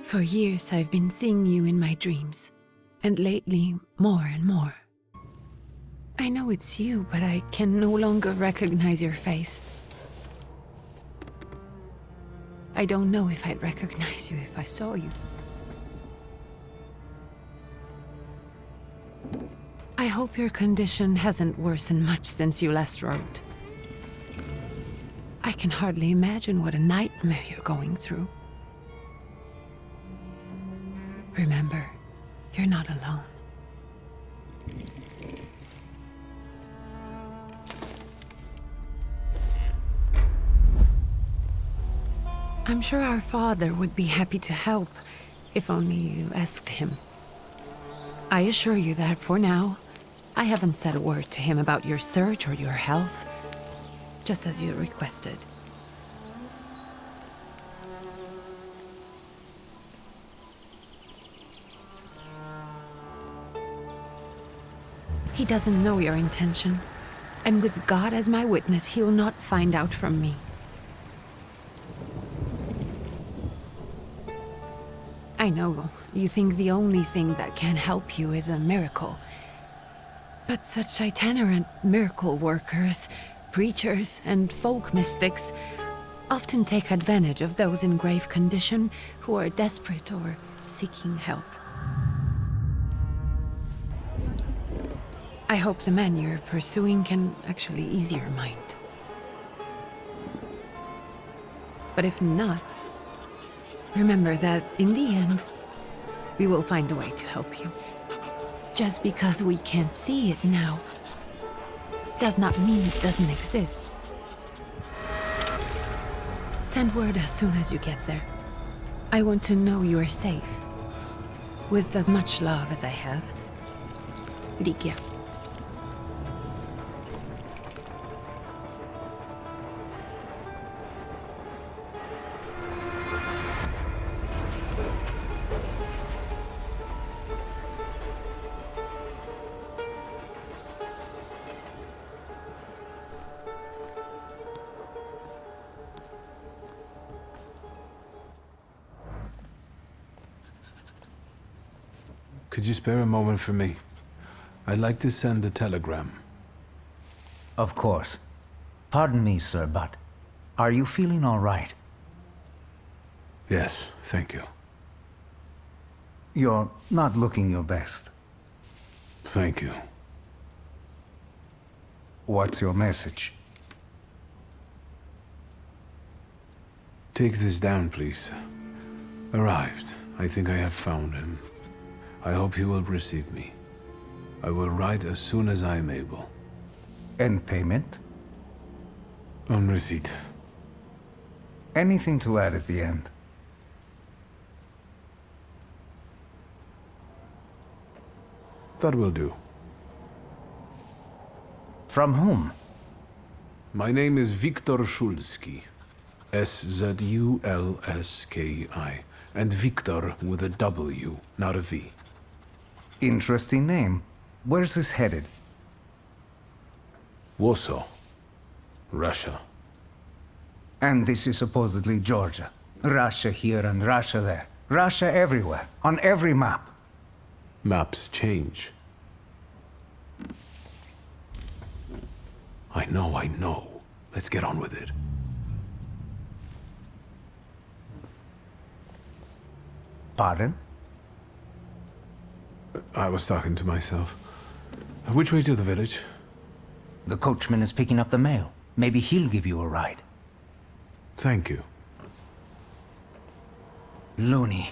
For years I've been seeing you in my dreams, and lately more and more. I know it's you, but I can no longer recognize your face. I don't know if I'd recognize you if I saw you. I hope your condition hasn't worsened much since you last wrote. I can hardly imagine what a nightmare you're going through. Remember, you're not alone. I'm sure our father would be happy to help, if only you asked him. I assure you that for now, I haven't said a word to him about your search or your health, just as you requested. He doesn't know your intention, and with God as my witness, he'll not find out from me. I know you think the only thing that can help you is a miracle. But such itinerant miracle workers, preachers, and folk mystics often take advantage of those in grave condition who are desperate or seeking help. I hope the man you're pursuing can actually ease your mind. But if not, remember that in the end, we will find a way to help you. Just because we can't see it now does not mean it doesn't exist. Send word as soon as you get there. I want to know you are safe. With as much love as I have. Ligia. Could you spare a moment for me? I'd like to send a telegram. Of course. Pardon me, sir, but are you feeling all right? Yes, thank you. You're not looking your best. Thank you. What's your message? Take this down, please. Arrived. I think I have found him. I hope he will receive me. I will write as soon as I am able. And payment? On receipt. Anything to add at the end? That will do. From whom? My name is Viktor Szulski. Szulski. And Viktor with a W, not a V. Interesting name. Where's this headed? Warsaw. Russia. And this is supposedly Georgia. Russia here and Russia there. Russia everywhere, on every map. Maps change. I know. Let's get on with it. Pardon? I was talking to myself. Which way to the village? The coachman is picking up the mail. Maybe he'll give you a ride. Thank you. Loony.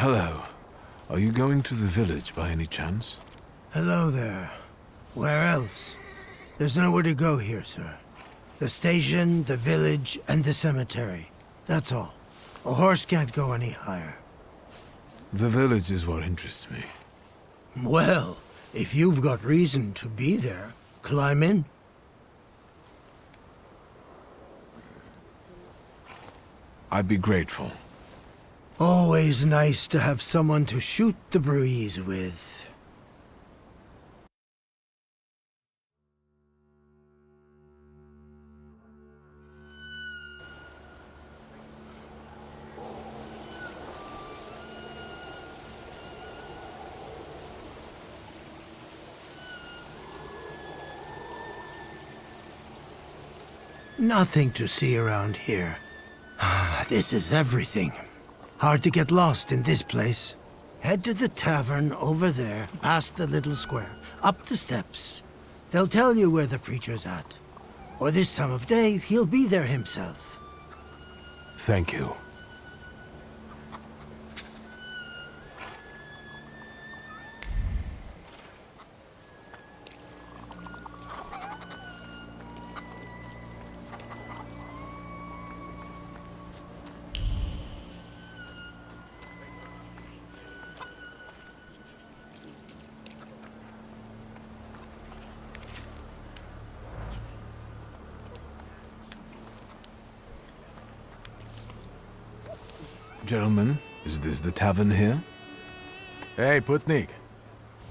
Hello. Are you going to the village by any chance? Hello there. Where else? There's nowhere to go here, sir. The station, the village, and the cemetery. That's all. A horse can't go any higher. The village is what interests me. Well, if you've got reason to be there, climb in. I'd be grateful. Always nice to have someone to shoot the breeze with. Nothing to see around here. This is everything. Hard to get lost in this place. Head to the tavern over there, past the little square, up the steps. They'll tell you where the preacher's at. Or this time of day, he'll be there himself. Thank you. Gentlemen, is this the tavern here? Hey, Putnik.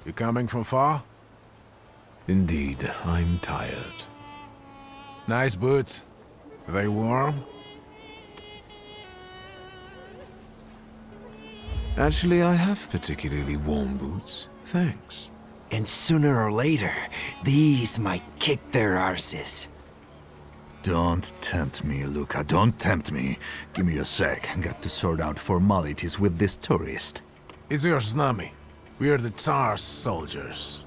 You coming from far? Indeed, I'm tired. Nice boots. Are they warm? Actually, I have particularly warm boots. Thanks. And sooner or later, these might kick their arses. Don't tempt me, Luca. Don't tempt me. Give me a sec. Got to sort out formalities with this tourist. It's your snummy. We are the Tsar's soldiers.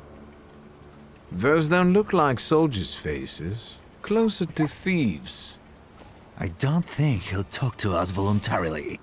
Those don't look like soldiers' faces. Closer to thieves. I don't think he'll talk to us voluntarily.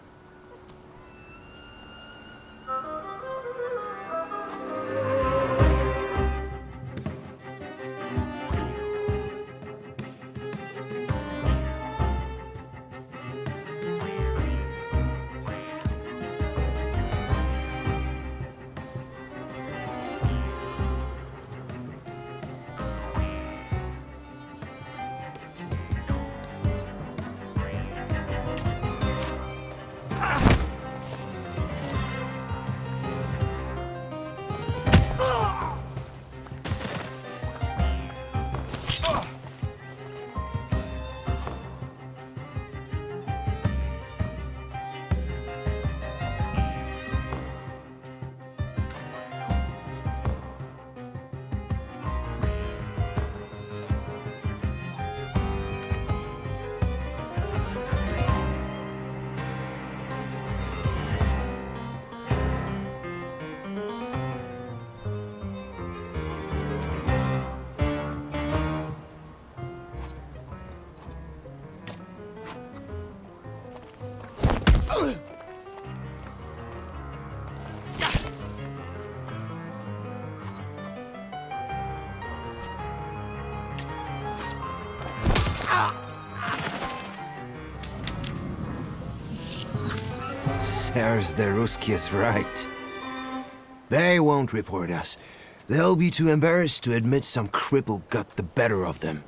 Serge the Ruski is right. They won't report us. They'll be too embarrassed to admit some cripple got the better of them.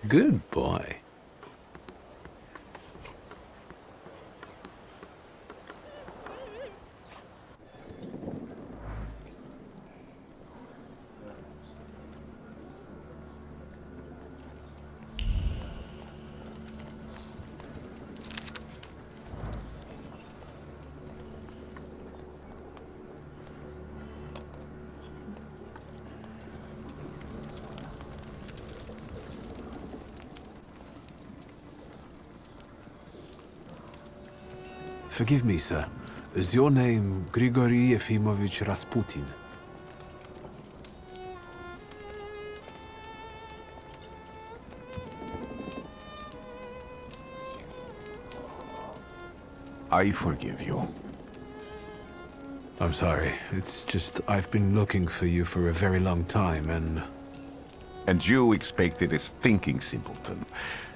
Good boy. Forgive me, sir. Is your name Grigory Efimovich Rasputin? I forgive you. I'm sorry. It's just I've been looking for you for a very long time, and... And you expected a thinking simpleton,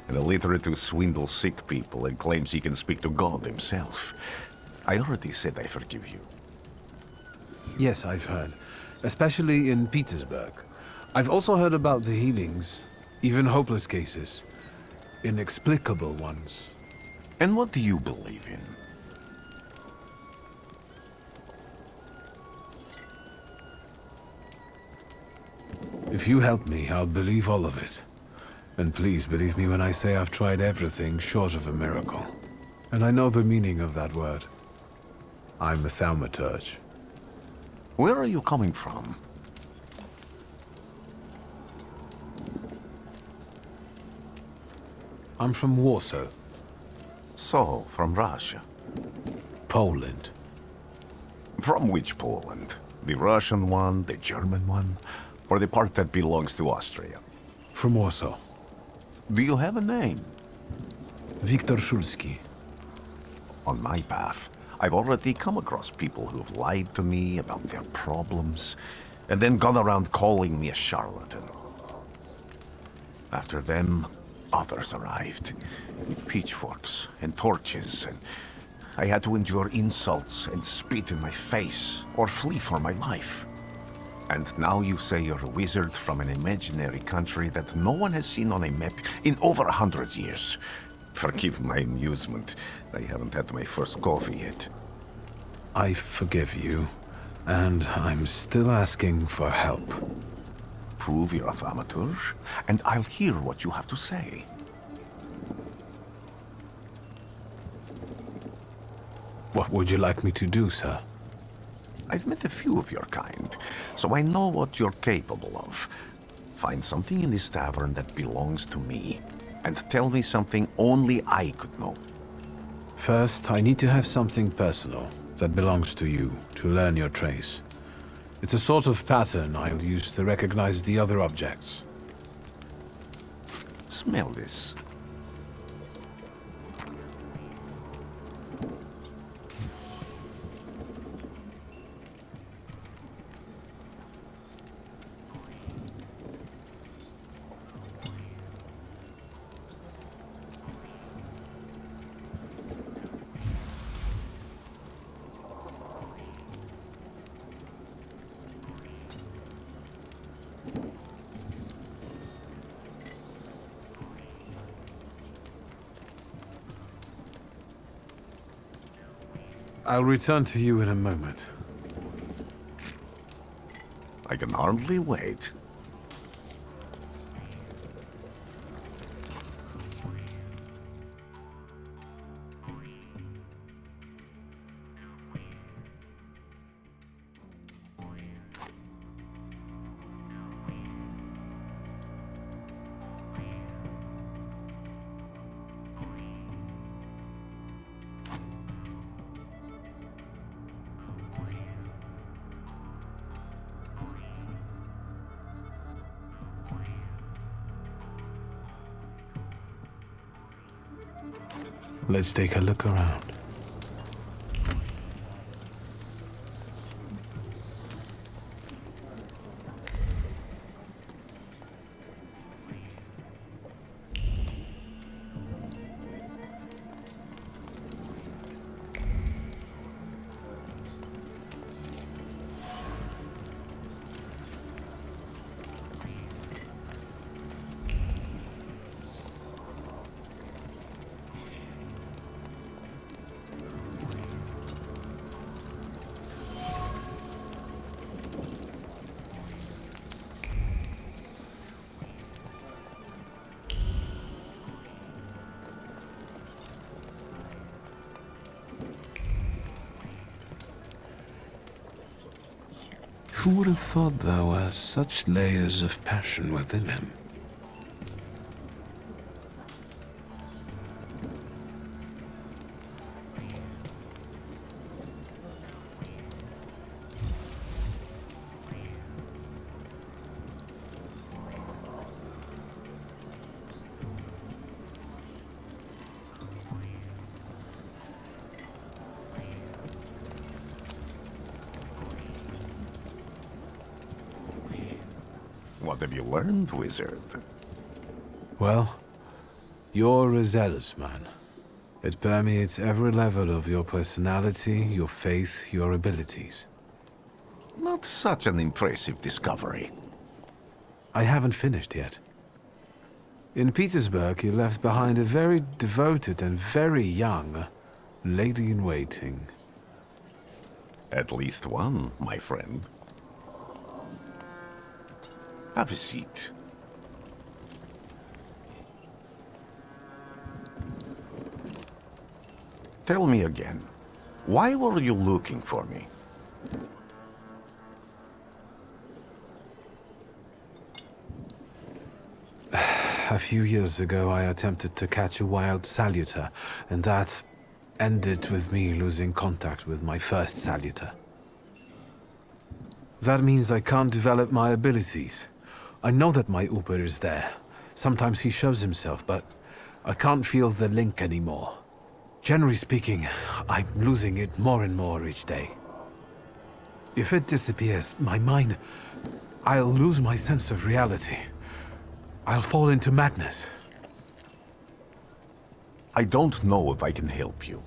an illiterate who swindles sick people and claims he can speak to God himself. I already said I forgive you. Yes, I've heard. Especially in Petersburg. I've also heard about the healings, even hopeless cases. Inexplicable ones. And what do you believe in? If you help me, I'll believe all of it. And please believe me when I say I've tried everything short of a miracle. And I know the meaning of that word. I'm a Thaumaturge. Where are you coming from? I'm from Warsaw, So, from Russia. Poland. From which Poland? The Russian one, the German one, or the part that belongs to Austria? From Warsaw. Do you have a name? Viktor Szulski. On my path, I've already come across people who've lied to me about their problems, and then gone around calling me a charlatan. After them, others arrived, with pitchforks and torches, and I had to endure insults and spit in my face, or flee for my life. And now you say you're a wizard from an imaginary country that no one has seen on a map in over 100 years. Forgive my amusement. I haven't had my first coffee yet. I forgive you, and I'm still asking for help. Prove you're a Thaumaturge, and I'll hear what you have to say. What would you like me to do, sir? I've met a few of your kind, so I know what you're capable of. Find something in this tavern that belongs to me, and tell me something only I could know. First, I need to have something personal that belongs to you to learn your trace. It's a sort of pattern I'll use to recognize the other objects. Smell this. I'll return to you in a moment. I can hardly wait. Let's take a look around. Who would have thought there were such layers of passion within him? What have you learned, wizard? Well, you're a zealous man. It permeates every level of your personality, your faith, your abilities. Not such an impressive discovery. I haven't finished yet. In Petersburg, you left behind a very devoted and very young lady-in-waiting. At least one, my friend. Have a seat. Tell me again, why were you looking for me? A few years ago, I attempted to catch a wild saluter, and that ended with me losing contact with my first saluter. That means I can't develop my abilities. I know that my Uber is there. Sometimes he shows himself, but I can't feel the link anymore. Generally speaking, I'm losing it more and more each day. If it disappears, my mind... I'll lose my sense of reality. I'll fall into madness. I don't know if I can help you.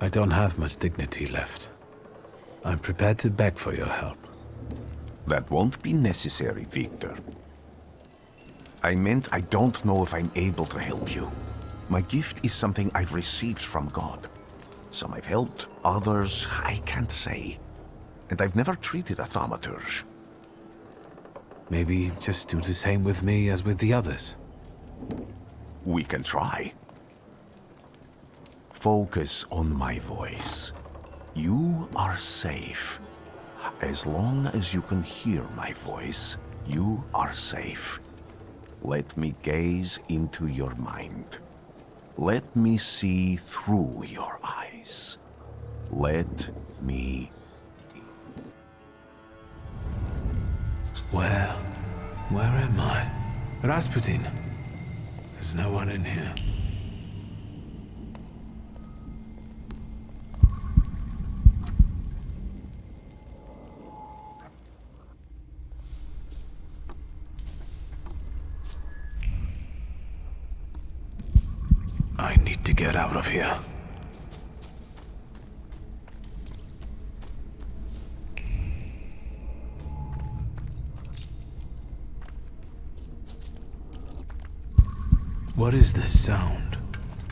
I don't have much dignity left. I'm prepared to beg for your help. That won't be necessary, Victor. I meant I don't know if I'm able to help you. My gift is something I've received from God. Some I've helped, others I can't say. And I've never treated a Thaumaturge. Maybe just do the same with me as with the others. We can try. Focus on my voice. You are safe. As long as you can hear my voice, you are safe. Let me gaze into your mind. Let me see through your eyes. Let me... Where am I? Rasputin. There's no one in here. I need to get out of here. What is this sound?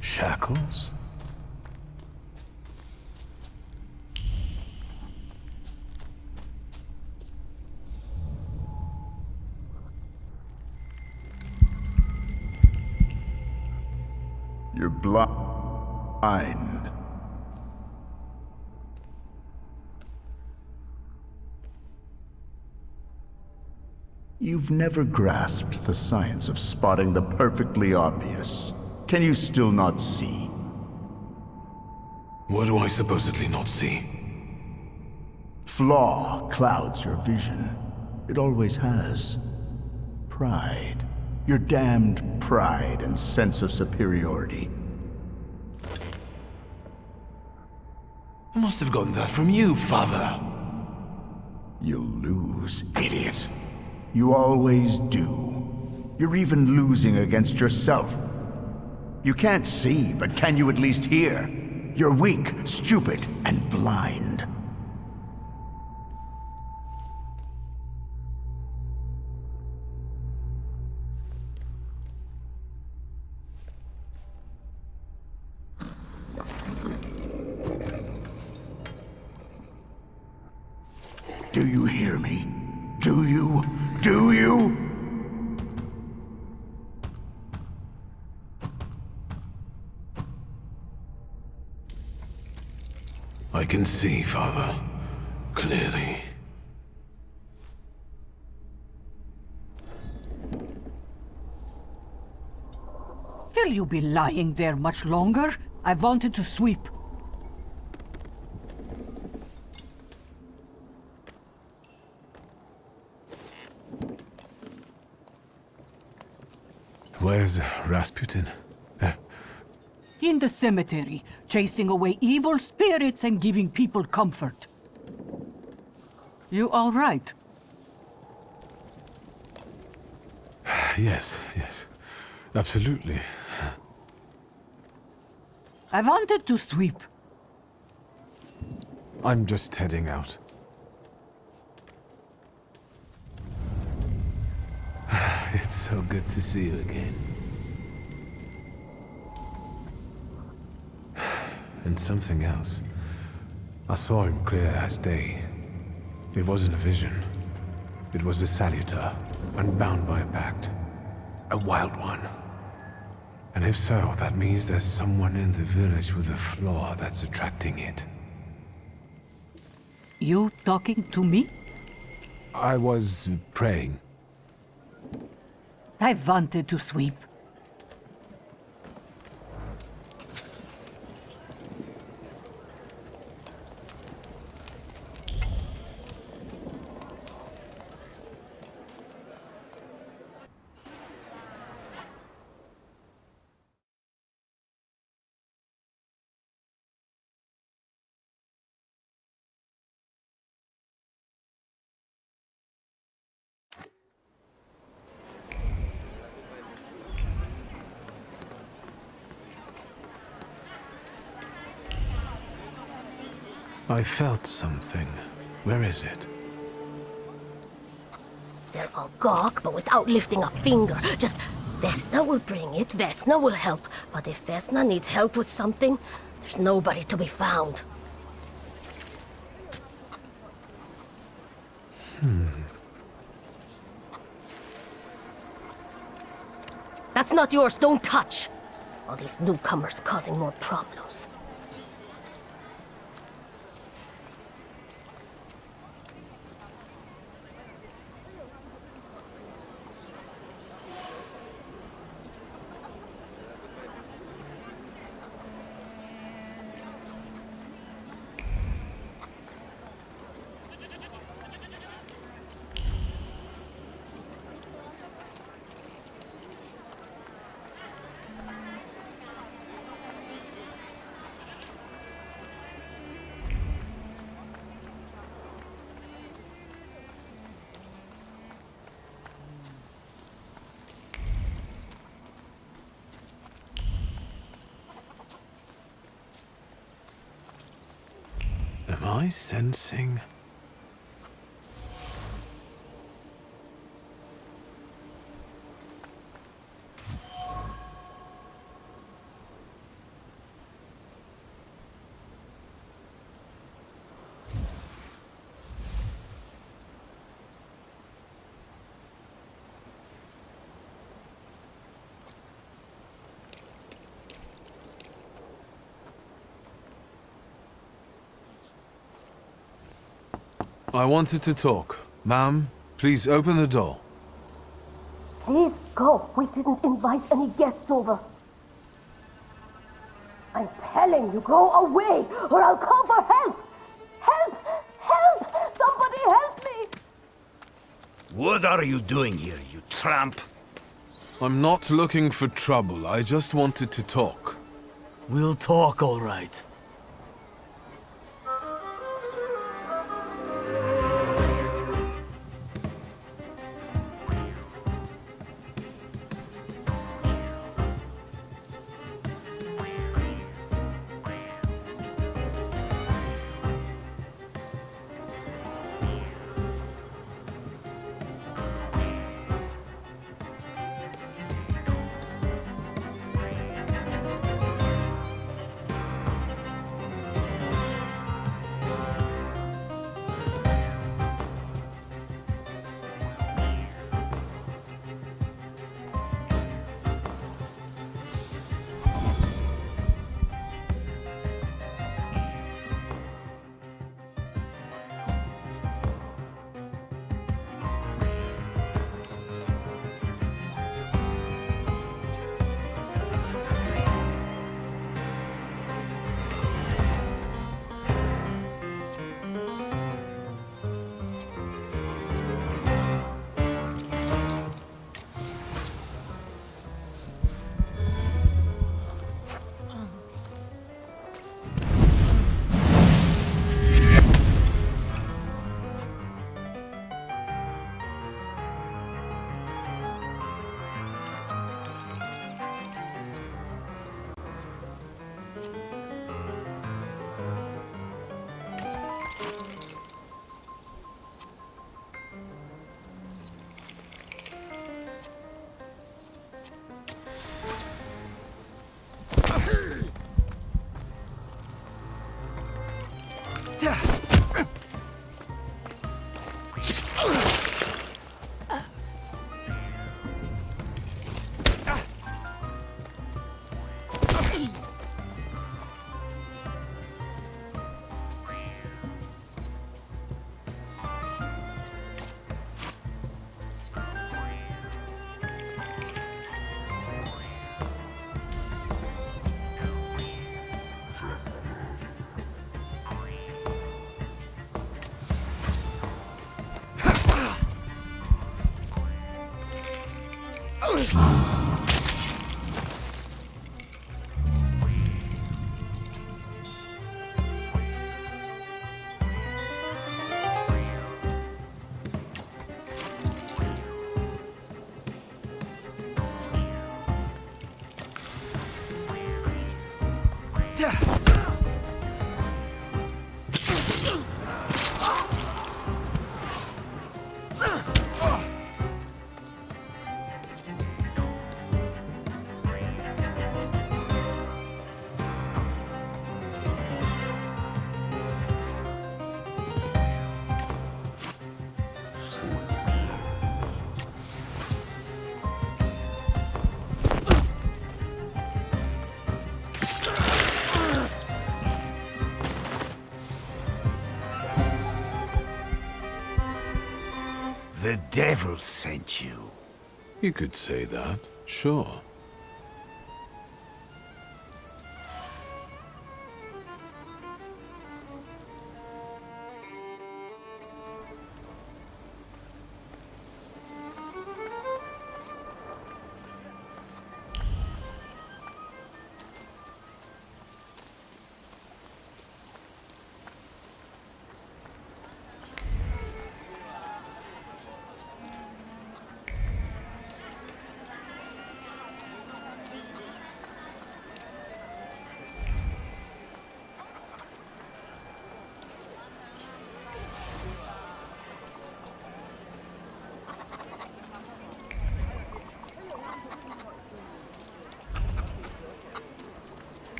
Shackles? You're blind. You've never grasped the science of spotting the perfectly obvious. Can you still not see? What do I supposedly not see? Flaw clouds your vision. It always has. Pride. Your damned pride and sense of superiority. I must have gotten that from you, Father. You'll lose, idiot. You always do. You're even losing against yourself. You can't see, but can you at least hear? You're weak, stupid, and blind. Do you hear me? Do you? Do you? I can see, Father. Clearly. Will you be lying there much longer? I wanted to sweep. Where's Rasputin? In the cemetery, chasing away evil spirits and giving people comfort. You all right? Yes, absolutely. I wanted to sweep. I'm just heading out. It's so good to see you again. And something else. I saw him clear as day. It wasn't a vision. It was a saluter, unbound by a pact. A wild one. And if so, that means there's someone in the village with a flaw that's attracting it. You talking to me? I was praying. I wanted to sweep. I felt something. Where is it? They'll all gawk, but without lifting a finger. Just, Vesna will bring it, Vesna will help. But if Vesna needs help with something, there's nobody to be found. That's not yours, don't touch! All these newcomers causing more problems. Am I sensing? I wanted to talk. Ma'am, please open the door. Please go. We didn't invite any guests over. I'm telling you, go away, or I'll call for help! Help! Help! Somebody help me! What are you doing here, you tramp? I'm not looking for trouble. I just wanted to talk. We'll talk, all right. The devil sent you. You could say that, sure.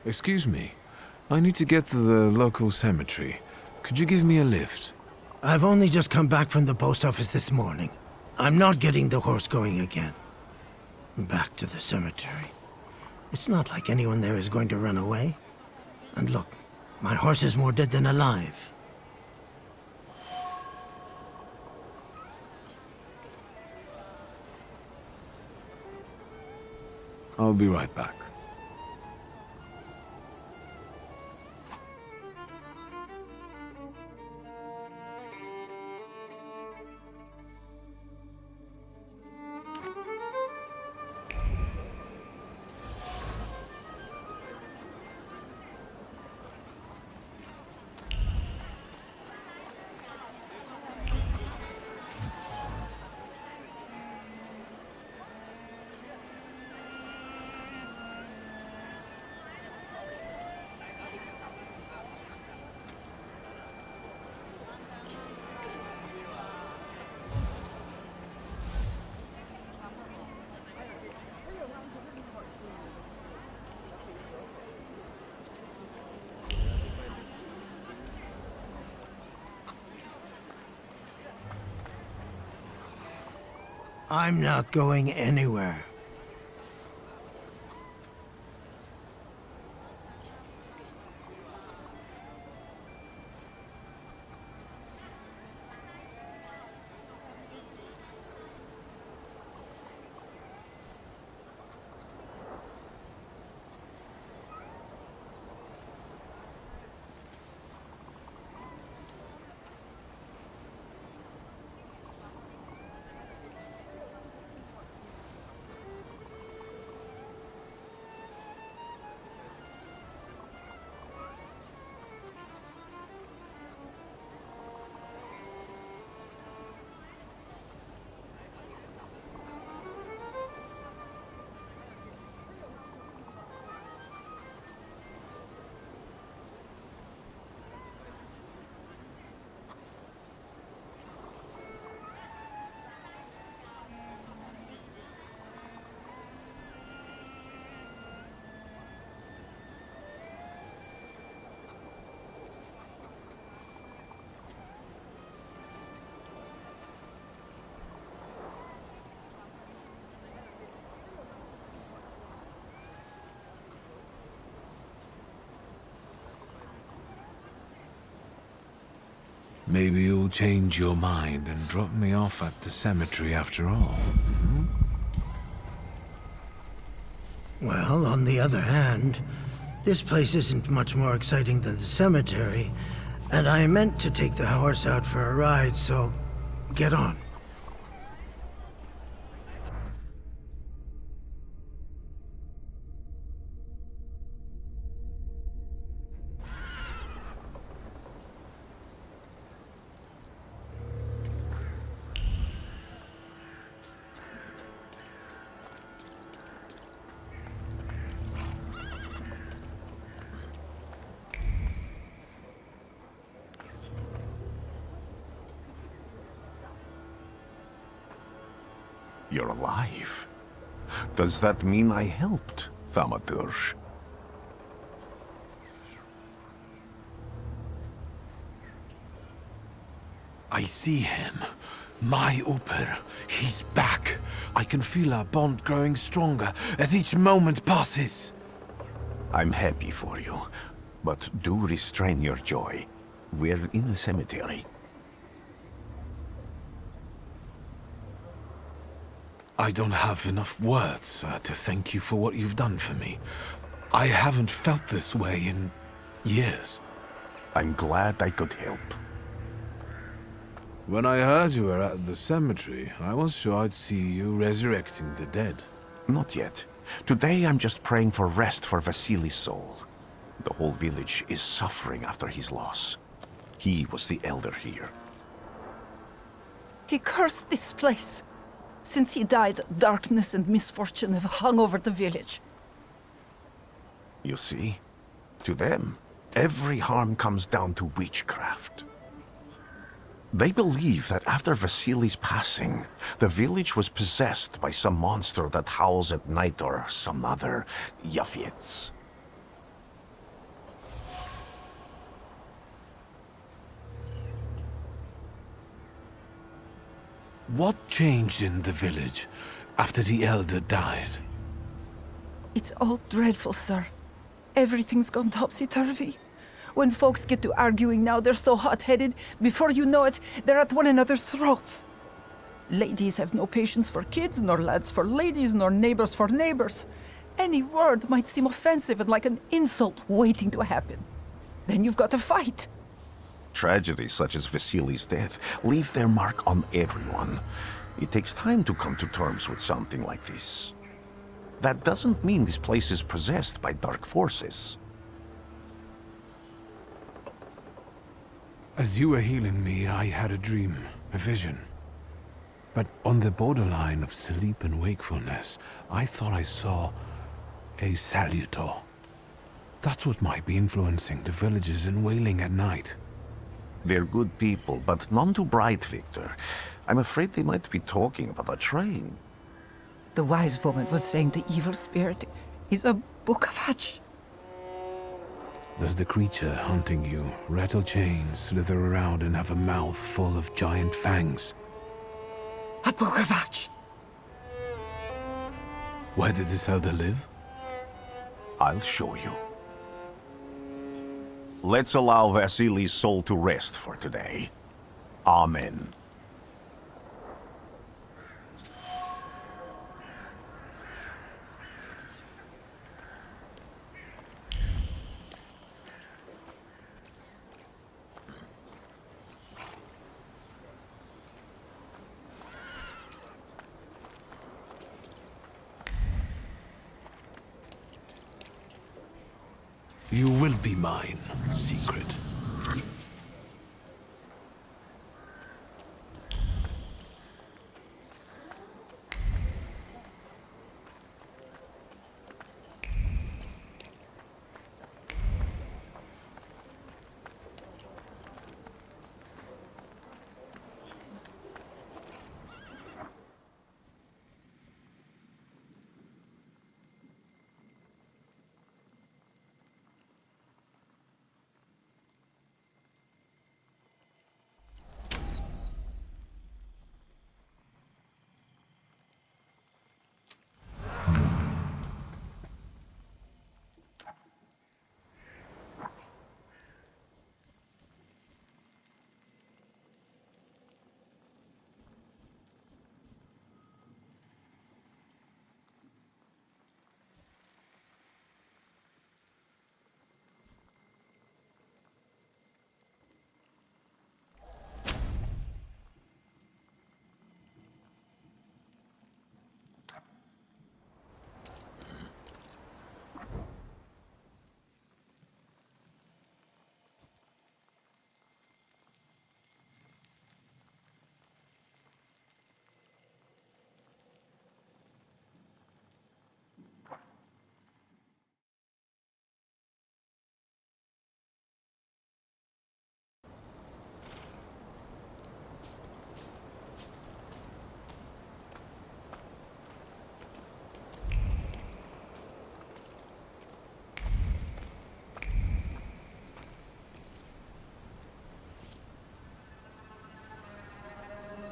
Excuse me. I need to get to the local cemetery. Could you give me a lift? I've only just come back from the post office this morning. I'm not getting the horse going again. Back to the cemetery. It's not like anyone there is going to run away. And look, my horse is more dead than alive. I'll be right back. I'm not going anywhere. Maybe you'll change your mind and drop me off at the cemetery after all. Well, on the other hand, this place isn't much more exciting than the cemetery, and I meant to take the horse out for a ride, so get on. You're alive. Does that mean I helped, Thaumaturge? I see him. My Uper. He's back. I can feel our bond growing stronger as each moment passes. I'm happy for you, but do restrain your joy. We're in the cemetery. I don't have enough words to thank you for what you've done for me. I haven't felt this way in years. I'm glad I could help. When I heard you were at the cemetery, I was sure I'd see you resurrecting the dead. Not yet. Today I'm just praying for rest for Vasily's soul. The whole village is suffering after his loss. He was the elder here. He cursed this place. Since he died, darkness and misfortune have hung over the village. You see? To them, every harm comes down to witchcraft. They believe that after Vasily's passing, the village was possessed by some monster that howls at night or some other Yafets. What changed in the village after the elder died? It's all dreadful, sir. Everything's gone topsy-turvy. When folks get to arguing now, they're so hot-headed, before you know it, they're at one another's throats. Ladies have no patience for kids, nor lads for ladies, nor neighbors for neighbors. Any word might seem offensive and like an insult waiting to happen. Then you've got to fight. Tragedies such as Vasily's death leave their mark on everyone. It takes time to come to terms with something like this. That doesn't mean this place is possessed by dark forces. As you were healing me, I had a dream, a vision. But on the borderline of sleep and wakefulness, I thought I saw a salutor. That's what might be influencing the villagers in wailing at night. They're good people, but none too bright, Victor. I'm afraid they might be talking about a train. The wise woman was saying the evil spirit is a book of hatch. Does the creature hunting you rattle chains, slither around, and have a mouth full of giant fangs? A book of hatch. Where did this elder live? I'll show you. Let's allow Vasily's soul to rest for today. Amen. You will be mine, secret.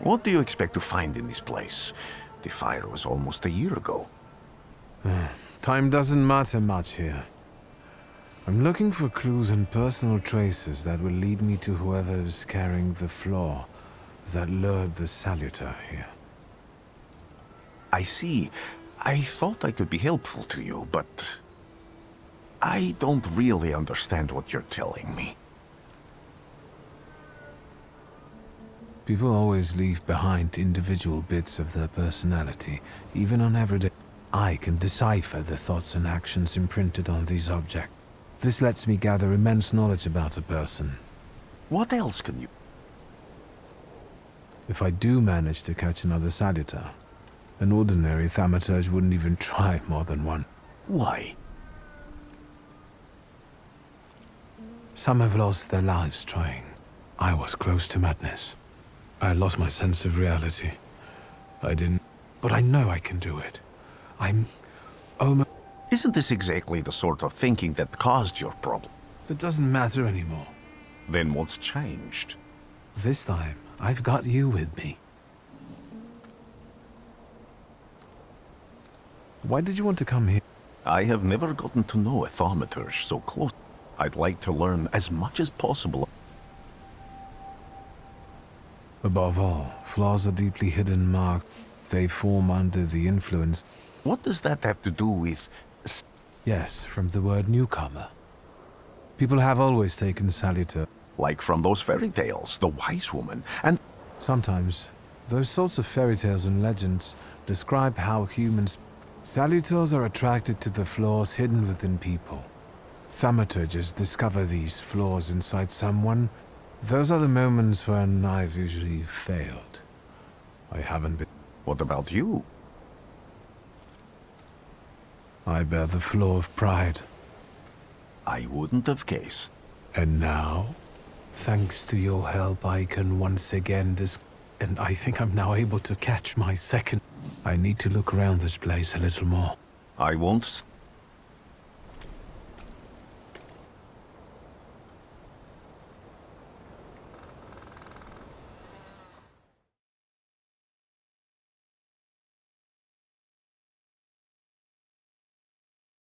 What do you expect to find in this place? The fire was almost a year ago. Time doesn't matter much here. I'm looking for clues and personal traces that will lead me to whoever is carrying the flaw that lured the saluter here. I see. I thought I could be helpful to you, but I don't really understand what you're telling me. People always leave behind individual bits of their personality, even on everyday. I can decipher the thoughts and actions imprinted on these objects. This lets me gather immense knowledge about a person. What else can you... If I do manage to catch another saluter, an ordinary Thaumaturge wouldn't even try more than one. Why? Some have lost their lives trying. I was close to madness. I lost my sense of reality. I didn't... But I know I can do it. I'm almost... Isn't this exactly the sort of thinking that caused your problem? That doesn't matter anymore. Then what's changed? This time, I've got you with me. Why did you want to come here? I have never gotten to know a Thaumaturge so close. I'd like to learn as much as possible. Above all, flaws are deeply hidden marks. They form under the influence. What does that have to do with... Yes, from the word newcomer. People have always taken saluter. Like from those fairy tales, the wise woman, and... Sometimes, those sorts of fairy tales and legends describe how humans... Salutors are attracted to the flaws hidden within people. Thaumaturges discover these flaws inside someone. Those are the moments when I've usually failed. I haven't been... What about you? I bear the flaw of pride. I wouldn't have guessed. And now, thanks to your help, I can once again and I think I'm now able to catch my second. I need to look around this place a little more. I won't